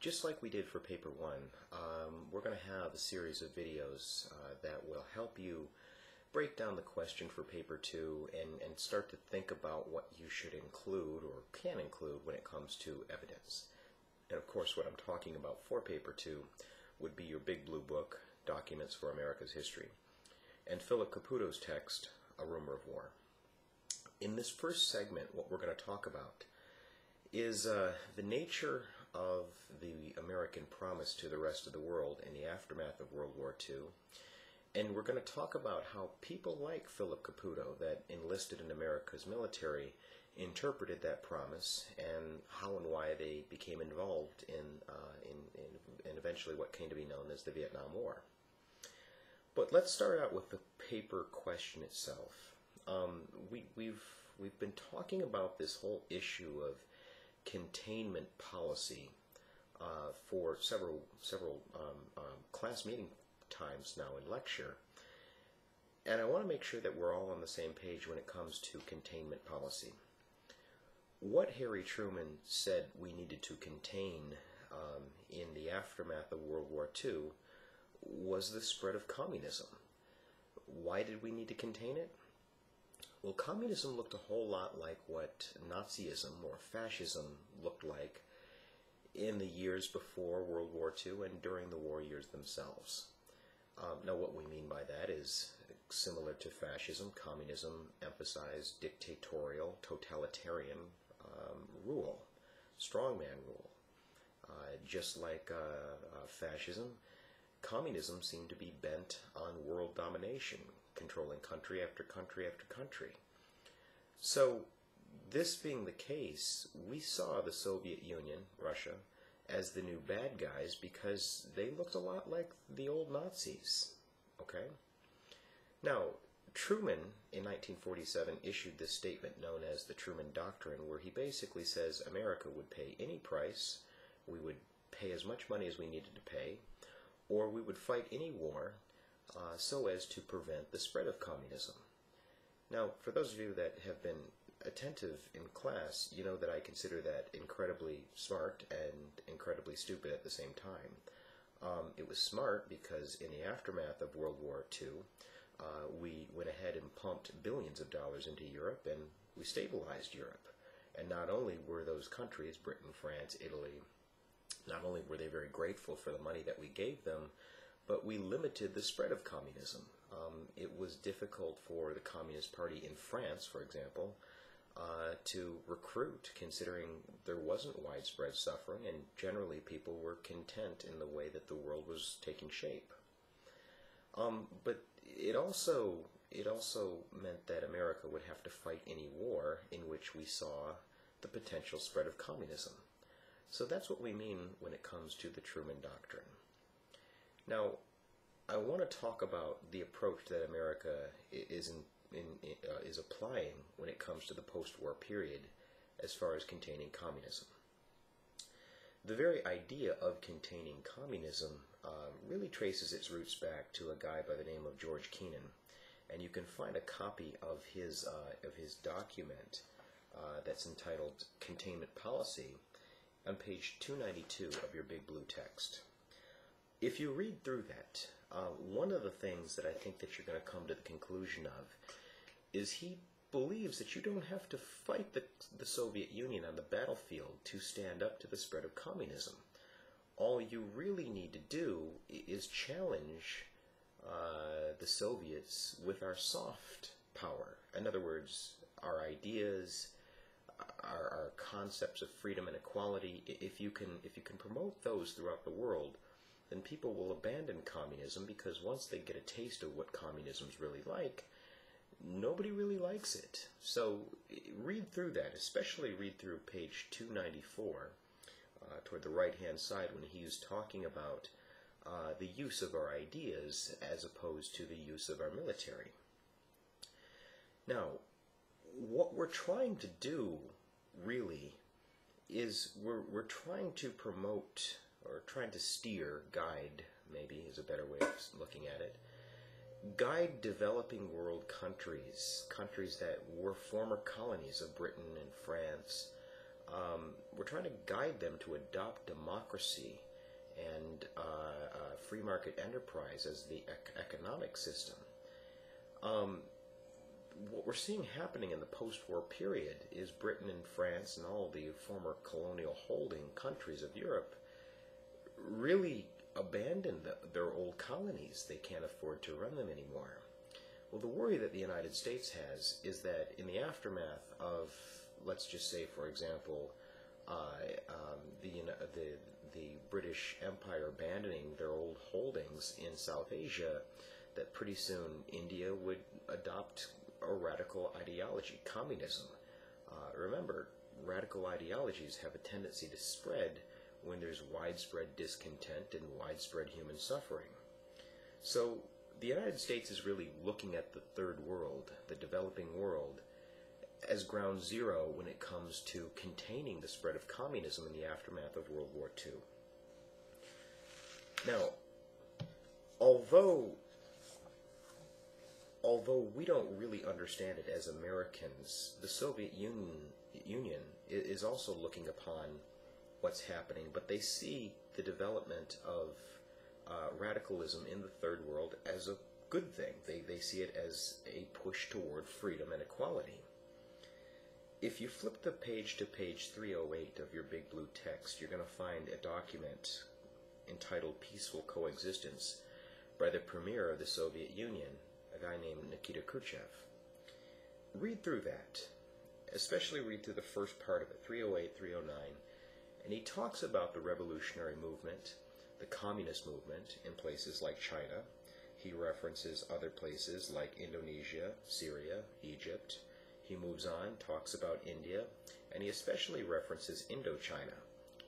Just like we did for Paper 1, we're going to have a series of videos that will help you break down the question for Paper 2 and start to think about what you should include or can include when it comes to evidence. And of course, what I'm talking about for Paper 2 would be your big blue book, Documents for America's History, and Philip Caputo's text, A Rumor of War. In this first segment, what we're going to talk about is the nature of the American promise to the rest of the world in the aftermath of World War II. And we're going to talk about how people like Philip Caputo that enlisted in America's military interpreted that promise and how and why they became involved in eventually what came to be known as the Vietnam War. But let's start out with the paper question itself. We've been talking about this whole issue of containment policy for several class meeting times now in lecture, and I want to make sure that we're all on the same page when it comes to containment policy. What Harry Truman said we needed to contain in the aftermath of World War II was the spread of communism. Why did we need to contain it? Well, communism looked a whole lot like what Nazism or fascism looked like in the years before World War II and during the war years themselves. Now, what we mean by that is similar to fascism, communism emphasized dictatorial, totalitarian rule, strongman rule. Just like fascism, communism seemed to be bent on world domination, controlling country after country after country. So, this being the case, we saw the Soviet Union, Russia, as the new bad guys because they looked a lot like the old Nazis. Okay? Now, Truman, in 1947, issued this statement known as the Truman Doctrine, where he basically says America would pay any price, we would pay as much money as we needed to pay, or we would fight any war so as to prevent the spread of communism. Now, for those of you that have been attentive in class, you know that I consider that incredibly smart and incredibly stupid at the same time. It was smart because in the aftermath of World War II, we went ahead and pumped billions of dollars into Europe and we stabilized Europe. And not only were those countries, Britain, France, Italy, not only were they very grateful for the money that we gave them, but we limited the spread of communism. It was difficult for the Communist Party in France, for example, to recruit, considering there wasn't widespread suffering and generally people were content in the way that the world was taking shape. But it also meant that America would have to fight any war in which we saw the potential spread of communism. So that's what we mean when it comes to the Truman Doctrine. Now, I want to talk about the approach that America is applying when it comes to the post-war period as far as containing communism. The very idea of containing communism really traces its roots back to a guy by the name of George Kennan, and you can find a copy of his document that's entitled Containment Policy on page 292 of your big blue text. If you read through that, one of the things that I think that you're going to come to the conclusion of is he believes that you don't have to fight the Soviet Union on the battlefield to stand up to the spread of communism. All you really need to do is challenge the Soviets with our soft power. In other words, our ideas, our concepts of freedom and equality. If you can promote those throughout the world, then people will abandon communism, because once they get a taste of what communism is really like, nobody really likes it. So read through that, especially read through page 294 toward the right-hand side when he's talking about the use of our ideas as opposed to the use of our military. Now, what we're trying to do really is we're trying to promote, or trying to steer, guide, maybe is a better way of looking at it, guide developing world countries that were former colonies of Britain and France, we're trying to guide them to adopt democracy and free market enterprise as the economic system. What we're seeing happening in the post-war period is Britain and France and all the former colonial holding countries of Europe really abandoned their old colonies. They can't afford to run them anymore. Well, the worry that the United States has is that in the aftermath of, let's just say, for example, the British Empire abandoning their old holdings in South Asia, that pretty soon India would adopt a radical ideology, communism. Remember, radical ideologies have a tendency to spread when there's widespread discontent and widespread human suffering. So the United States is really looking at the third world, the developing world, as ground zero when it comes to containing the spread of communism in the aftermath of World War II. Now, although we don't really understand it as Americans, the Soviet Union is also looking upon what's happening, but they see the development of radicalism in the third world as a good thing. They see it as a push toward freedom and equality. If you flip the page to page 308 of your big blue text, you're going to find a document entitled Peaceful Coexistence by the Premier of the Soviet Union, a guy named Nikita Khrushchev. Read through that, especially read through the first part of it, 308, 309, and he talks about the revolutionary movement, the communist movement in places like China. He references other places like Indonesia, Syria, Egypt. He moves on, talks about India, and he especially references Indochina,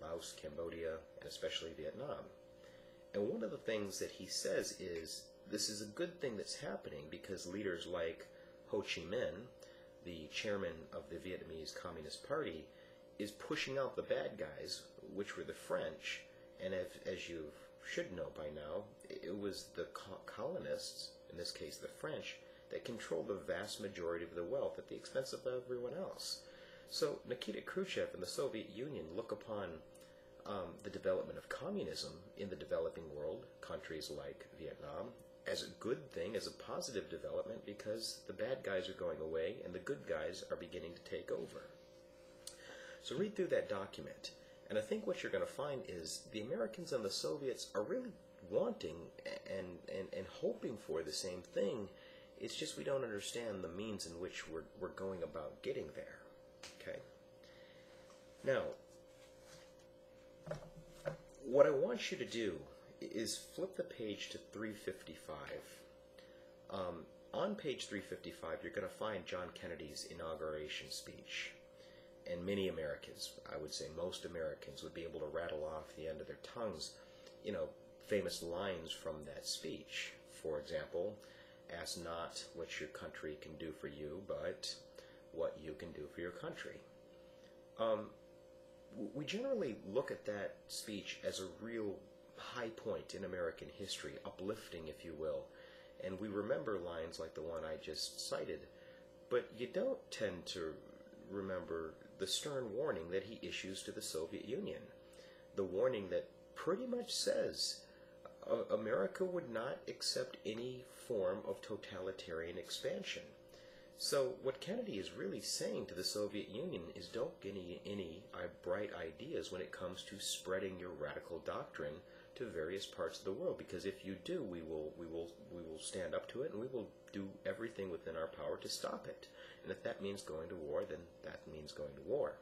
Laos, Cambodia, and especially Vietnam. And one of the things that he says is, this is a good thing that's happening because leaders like Ho Chi Minh, the chairman of the Vietnamese Communist Party, is pushing out the bad guys, which were the French, and as you should know by now, it was the colonists, in this case the French, that control the vast majority of the wealth at the expense of everyone else. So Nikita Khrushchev and the Soviet Union look upon the development of communism in the developing world, countries like Vietnam, as a good thing, as a positive development, because the bad guys are going away and the good guys are beginning to take over. So read through that document, and I think what you're going to find is the Americans and the Soviets are really wanting and hoping for the same thing. It's just we don't understand the means in which we're going about getting there. Okay? Now, what I want you to do is flip the page to 355. On page 355, you're going to find John Kennedy's inauguration speech. And many Americans, I would say most Americans, would be able to rattle off the end of their tongues, famous lines from that speech. For example, ask not what your country can do for you, but what you can do for your country. We generally look at that speech as a real high point in American history, uplifting, if you will, and we remember lines like the one I just cited, but you don't tend to remember the stern warning that he issues to the Soviet Union. The warning that pretty much says America would not accept any form of totalitarian expansion. So what Kennedy is really saying to the Soviet Union is don't get any bright ideas when it comes to spreading your radical doctrine to various parts of the world, because if you do, we will stand up to it, and we will do everything within our power to stop it. And if that means going to war, then that means going to war.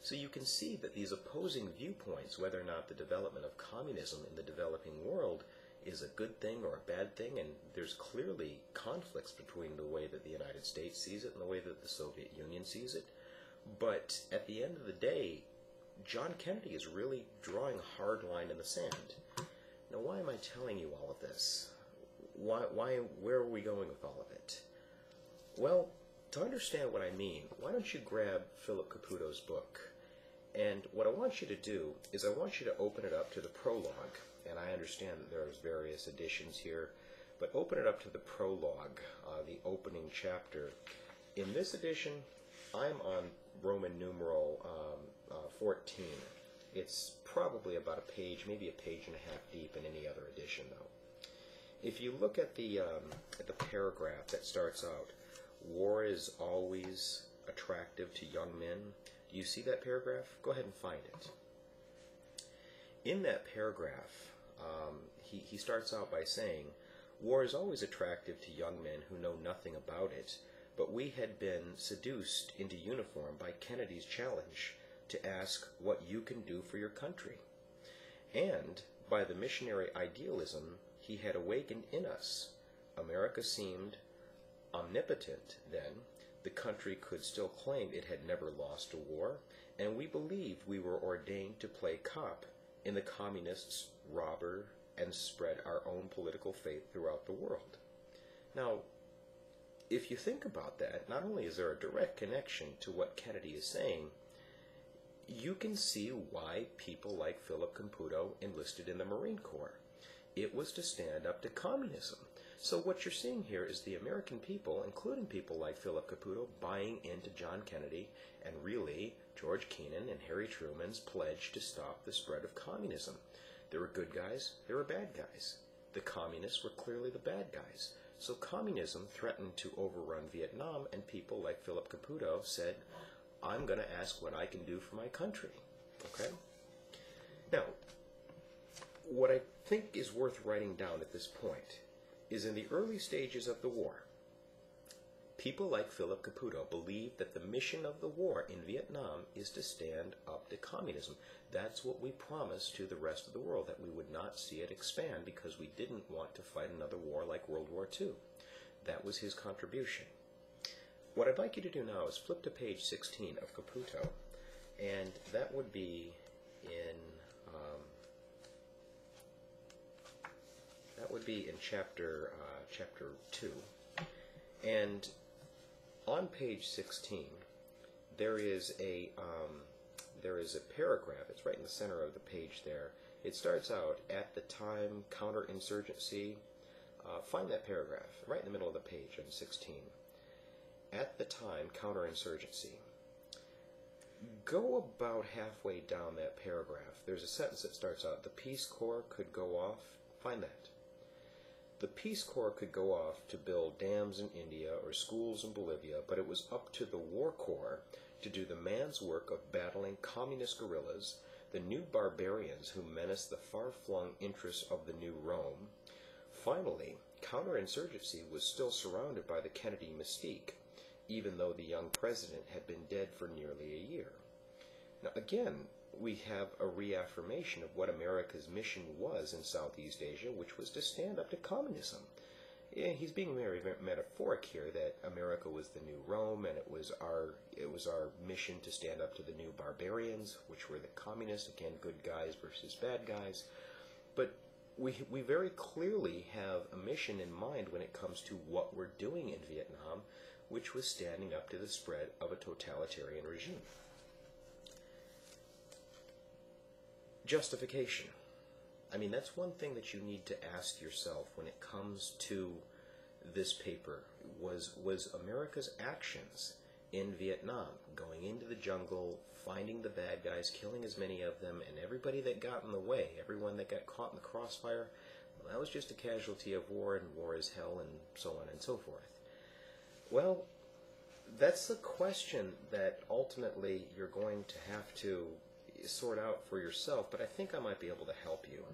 So you can see that these opposing viewpoints, whether or not the development of communism in the developing world is a good thing or a bad thing, and there's clearly conflicts between the way that the United States sees it and the way that the Soviet Union sees it. But at the end of the day, John Kennedy is really drawing a hard line in the sand. Now, why am I telling you all of this? Where are we going with all of it? Well, to understand what I mean, why don't you grab Philip Caputo's book? And what I want you to do is I want you to open it up to the prologue. And I understand that there's various editions here, but open it up to the prologue, the opening chapter. In this edition, I'm on Roman numeral 14. It's probably about a page, maybe a page and a half deep in any other edition, though. If you look at the paragraph that starts out, war is always attractive to young men. Do you see that paragraph? Go ahead and find it. In that paragraph, he starts out by saying, war is always attractive to young men who know nothing about it, but we had been seduced into uniform by Kennedy's challenge to ask what you can do for your country, and by the missionary idealism he had awakened in us. America seemed omnipotent then. The country could still claim it had never lost a war, and we believed we were ordained to play cop in the communists' robber and spread our own political faith throughout the world. Now, if you think about that, not only is there a direct connection to what Kennedy is saying, you can see why people like Philip Caputo enlisted in the Marine Corps. It was to stand up to communism. So what you're seeing here is the American people, including people like Philip Caputo, buying into John Kennedy and really George Kennan and Harry Truman's pledge to stop the spread of communism. There were good guys, there were bad guys. The communists were clearly the bad guys. So communism threatened to overrun Vietnam, and people like Philip Caputo said, I'm going to ask what I can do for my country. Okay? Now, what I think is worth writing down at this point is in the early stages of the war, people like Philip Caputo believed that the mission of the war in Vietnam is to stand up to communism. That's what we promised to the rest of the world, that we would not see it expand because we didn't want to fight another war like World War II. That was his contribution. What I'd like you to do now is flip to page 16 of Caputo, and that would be in chapter 2. And on page 16, there is a paragraph. It's right in the center of the page there. It starts out, at the time, counterinsurgency. Find that paragraph right in the middle of the page on 16. At the time, counterinsurgency. Go about halfway down that paragraph. There's a sentence that starts out, the Peace Corps could go off. Find that. The Peace Corps could go off to build dams in India or schools in Bolivia, but it was up to the War Corps to do the man's work of battling communist guerrillas, the new barbarians who menaced the far-flung interests of the new Rome. Finally, counterinsurgency was still surrounded by the Kennedy mystique, even though the young president had been dead for nearly a year. Now again, we have a reaffirmation of what America's mission was in Southeast Asia, which was to stand up to communism. Yeah, he's being very metaphoric here that America was the new Rome, and it was our mission to stand up to the new barbarians, which were the communists, again, good guys versus bad guys. But we very clearly have a mission in mind when it comes to what we're doing in Vietnam, which was standing up to the spread of a totalitarian regime. Justification. I mean, that's one thing that you need to ask yourself when it comes to this paper. Was America's actions in Vietnam, going into the jungle, finding the bad guys, killing as many of them, and everybody that got in the way, everyone that got caught in the crossfire, well, that was just a casualty of war, and war is hell, and so on and so forth. Well, that's the question that ultimately you're going to have to sort out for yourself, but I think I might be able to help you.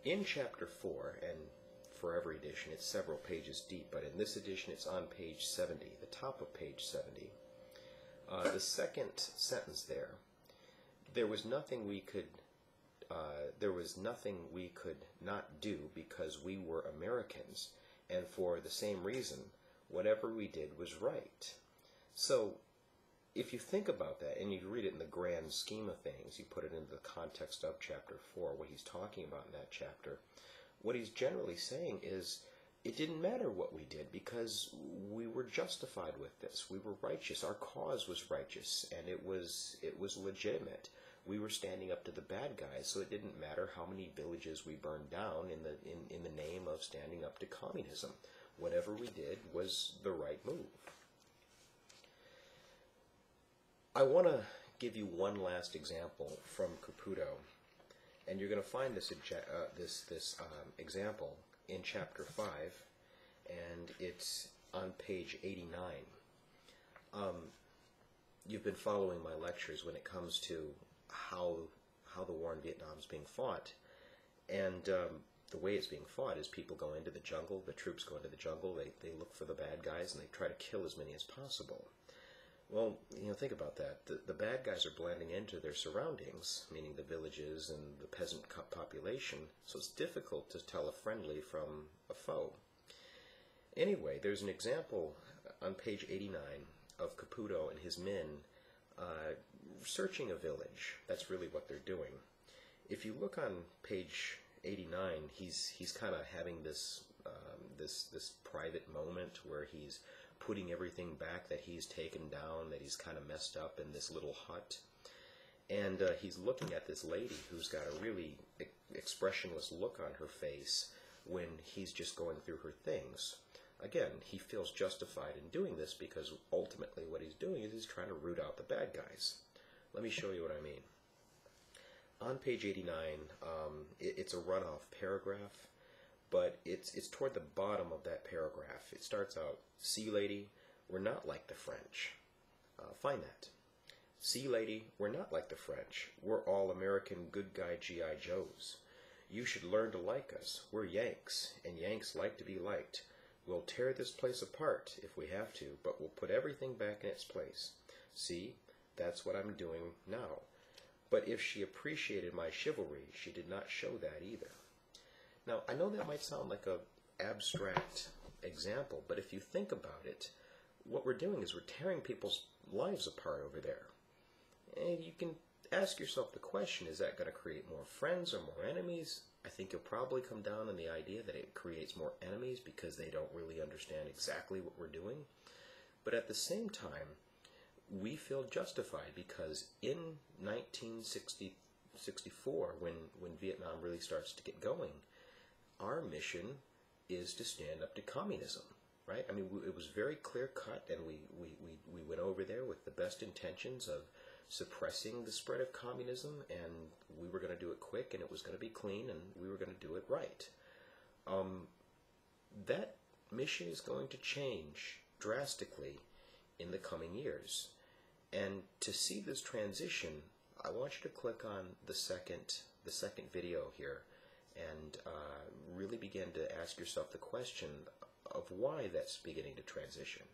In Chapter 4, and for every edition it's several pages deep, but in this edition it's on page 70, the top of page 70. The second sentence there was nothing we could not do because we were Americans, and for the same reason, whatever we did was right. So, if you think about that, and you read it in the grand scheme of things, you put it into the context of Chapter 4, what he's talking about in that chapter, what he's generally saying is, it didn't matter what we did because we were justified with this. We were righteous. Our cause was righteous, and it was legitimate. We were standing up to the bad guys, so it didn't matter how many villages we burned down in the name of standing up to communism. Whatever we did was the right move. I want to give you one last example from Caputo, and you're going to find this example in Chapter 5, and it's on page 89. You've been following my lectures when it comes to how the war in Vietnam is being fought, and the way it's being fought is people go into the jungle, the troops go into the jungle, they look for the bad guys, and they try to kill as many as possible. Well, think about that. The bad guys are blending into their surroundings, meaning the villages and the peasant population, so it's difficult to tell a friendly from a foe. Anyway, there's an example on page 89 of Caputo and his men searching a village. That's really what they're doing. If you look on page 89, he's kind of having this private moment where he's putting everything back that he's taken down, that he's kind of messed up in this little hut. And he's looking at this lady who's got a really expressionless look on her face when he's just going through her things. Again, he feels justified in doing this because ultimately what he's doing is he's trying to root out the bad guys. Let me show you what I mean. On page 89, it's a runoff paragraph, but it's toward the bottom of that paragraph. It starts out, "See, lady, we're not like the French." Find that. "See, lady, we're not like the French. We're all American good guy G.I. Joes. You should learn to like us. We're Yanks, and Yanks like to be liked. We'll tear this place apart if we have to, but we'll put everything back in its place. See, that's what I'm doing now. But if she appreciated my chivalry, she did not show that either." Now, I know that might sound like an abstract example, but if you think about it, what we're doing is we're tearing people's lives apart over there. And you can ask yourself the question, is that going to create more friends or more enemies? I think you'll probably come down on the idea that it creates more enemies because they don't really understand exactly what we're doing. But at the same time, we feel justified because in 1964, when Vietnam really starts to get going, our mission is to stand up to communism, right? I mean, it was very clear-cut, and we went over there with the best intentions of suppressing the spread of communism, and we were going to do it quick, and it was going to be clean, and we were going to do it right. That mission is going to change drastically in the coming years. And to see this transition, I want you to click on the second video here and really begin to ask yourself the question of why that's beginning to transition.